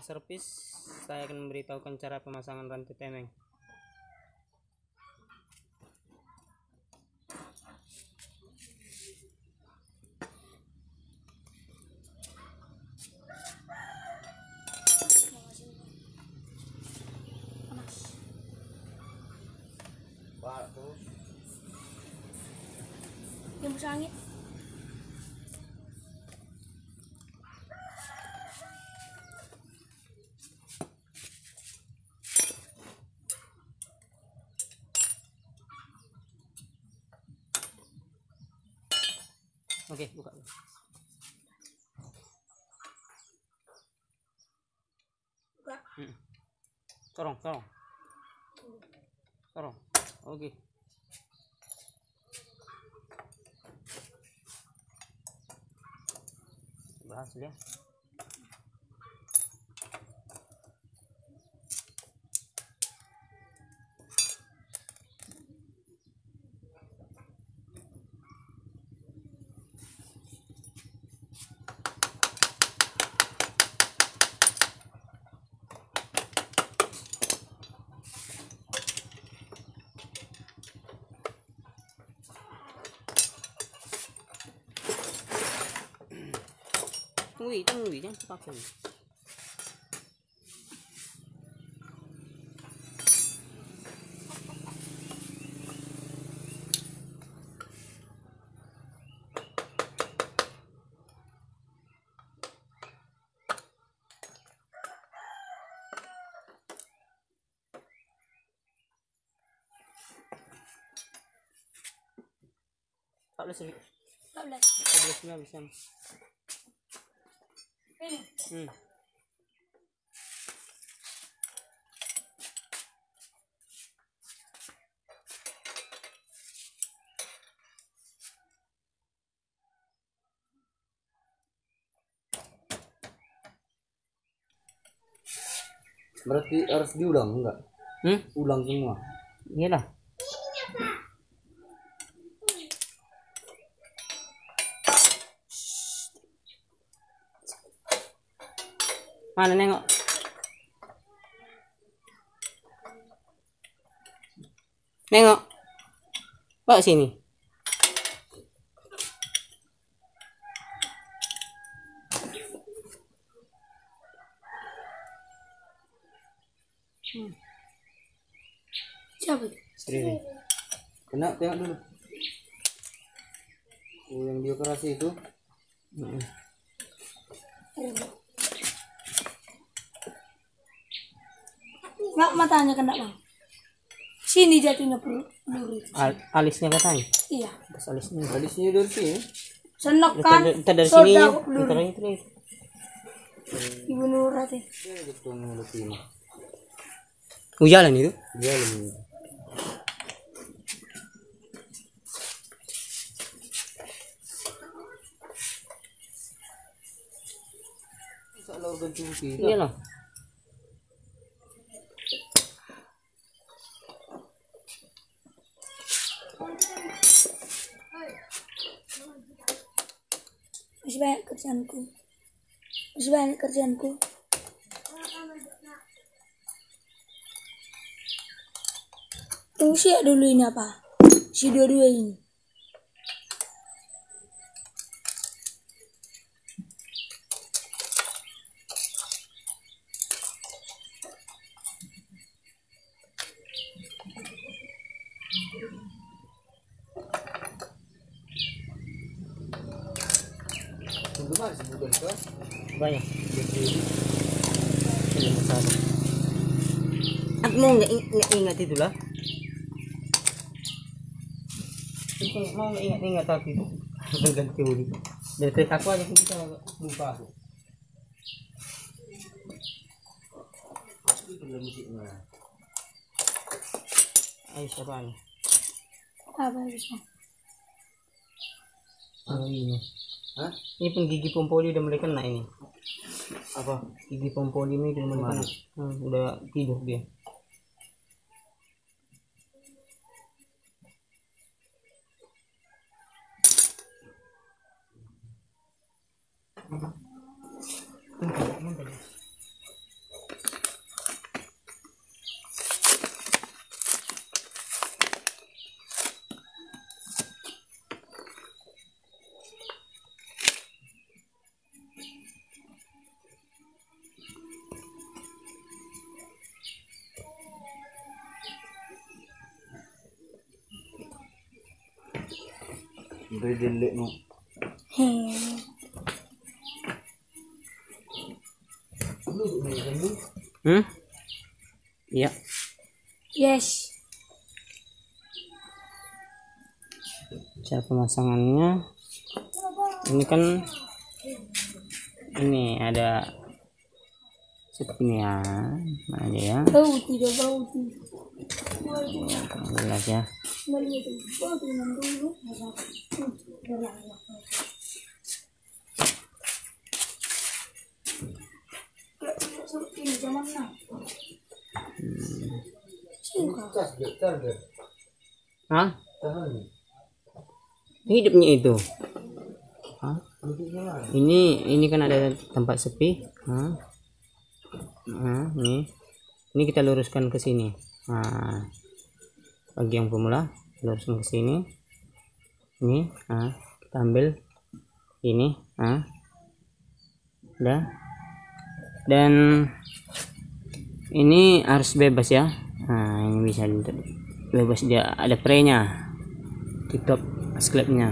servis, saya akan memberitahukan cara pemasangan rantai temeng. Yang angin. Oke, buka. Buka. Sorong. Oke. Berhasil ya. Tunggu, jangan terpaksa. Tak boleh sedikit. 14 bisa. Berarti harus diulang enggak? Ulang semua. Iyalah. Mana nengok? Nengok. Bawa sini. Siapa itu? Sendiri. Kena, tengok dulu. Oh, yang dia keras itu. Nggak, matanya kena bang. Sini jatuhnya peluru. Alisnya katanya. Iya. Terus alisnya. Alisnya dari sini. Senok kan. Kita dari sini. Kita. Ibu Nurati. Dia betul mulut ini. Jalan itu? Jalan. Soal organ tubuh kita. Iyalah. Masih banyak kerjaanku. Tunggu sih dulu ini apa? Si dua-dua ini. Untuk mana sebutan itu? Banyak. Mau nggak ingat itu lah. Mau nggak ingat tapi itu ganti uli. Dari trik aku aja kita lupa aku. Itu belum musiknya. Ayo siapa nih? Apa itu? Oh ini. Hah? Ini pun gigi pompoli udah mulai kena ini. Apa? Gigi pompoli ini udah mulai kena. Udah tidur dia. Dari delek nu. Iya. Yes. Cara pemasangannya ini kan ini ada sepinya, mana dia ya? Bau tidak bau tidak. Jelas ya. Hah? Hidupnya itu. Hah? Ini kan ada tempat sepi. Hah? Nah, ini kita luruskan ke sini. Nah, bagi yang pemula luruskan ke sini. Ini, kita ambil ini. Udah. Dan ini harus bebas ya. Nah, ini bisa bebas, dia ada pre-nya di top sklepnya.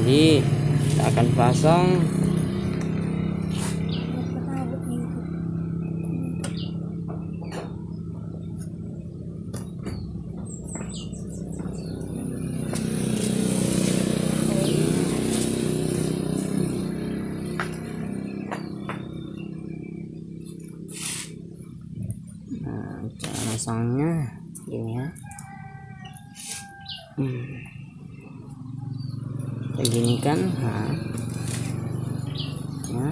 Jadi kita akan pasang cara pasangnya gini ya. Begini kan, ya,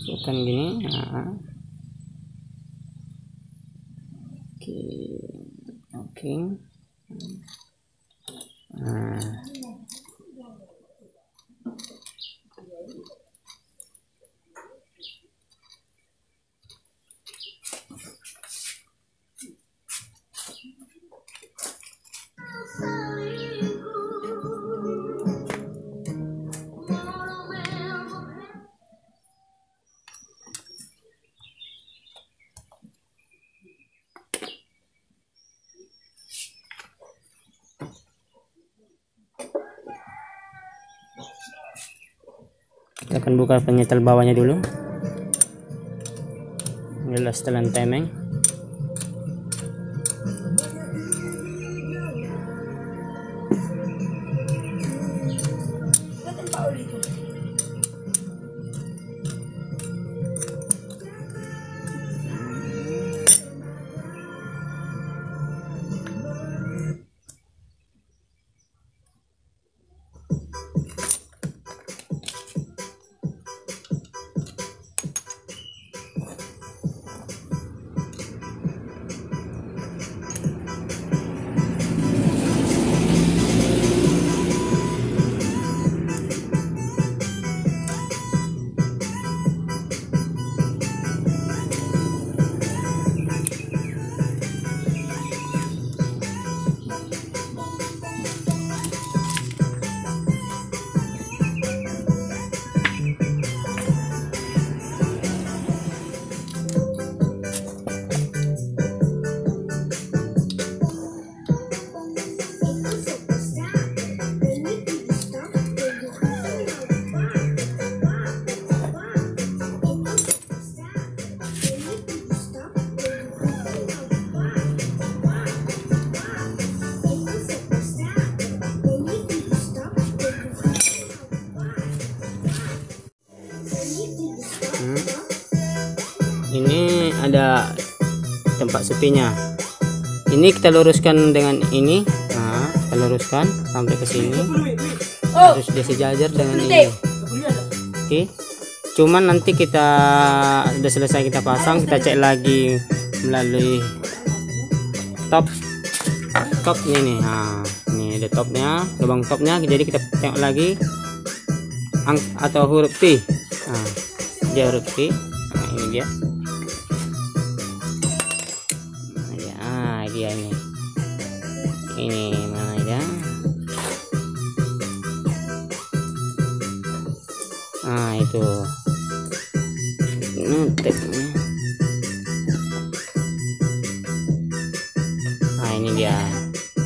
bukan gini, oke. Kita akan buka penyetel bawahnya dulu. Inilah setelan temeng. Ini ada tempat sepinya. Ini kita luruskan dengan ini. Nah, kita luruskan sampai ke sini. Harus dia sejajar dengan ini. Oke. Cuman nanti kita sudah selesai kita pasang, kita cek lagi melalui top ini. Nah, ini ada topnya, lubang topnya. Jadi kita tengok lagi atau huruf T. Nah, dia huruf T. Nah, ini dia. Dia ini mana ya? Itu teknya. Ini dia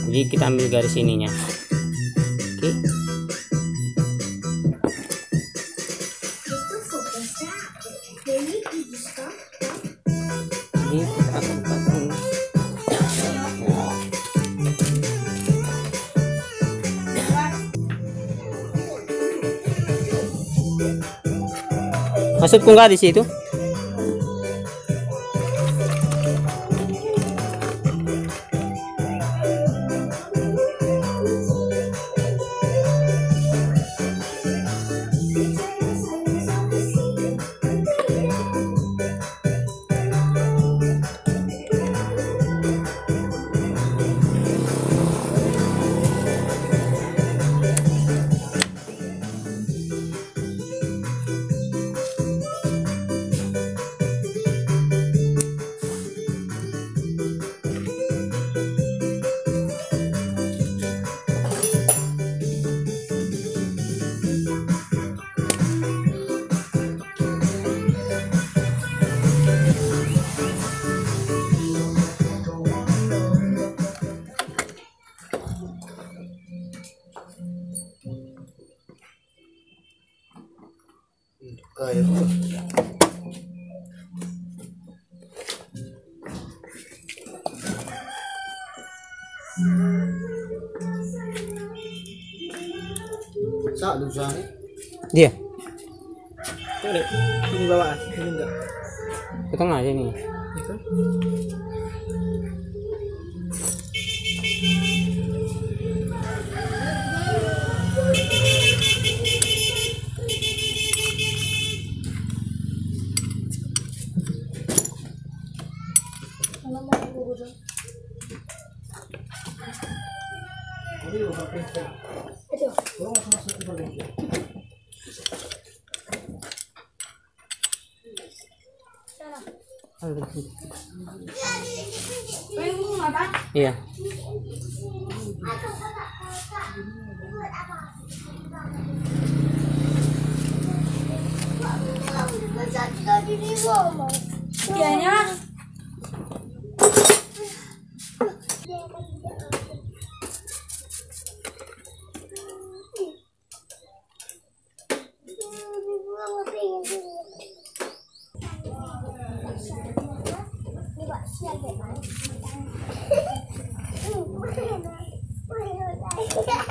Jadi kita ambil garis ininya. Oke. Ini kita akan pasang. Maksudku nggak di situ? Kayak sak dosa nih. Dia Ini bawaan, ini enggak. ke tengah aja nih. Itu. Iya. Dianya Siap,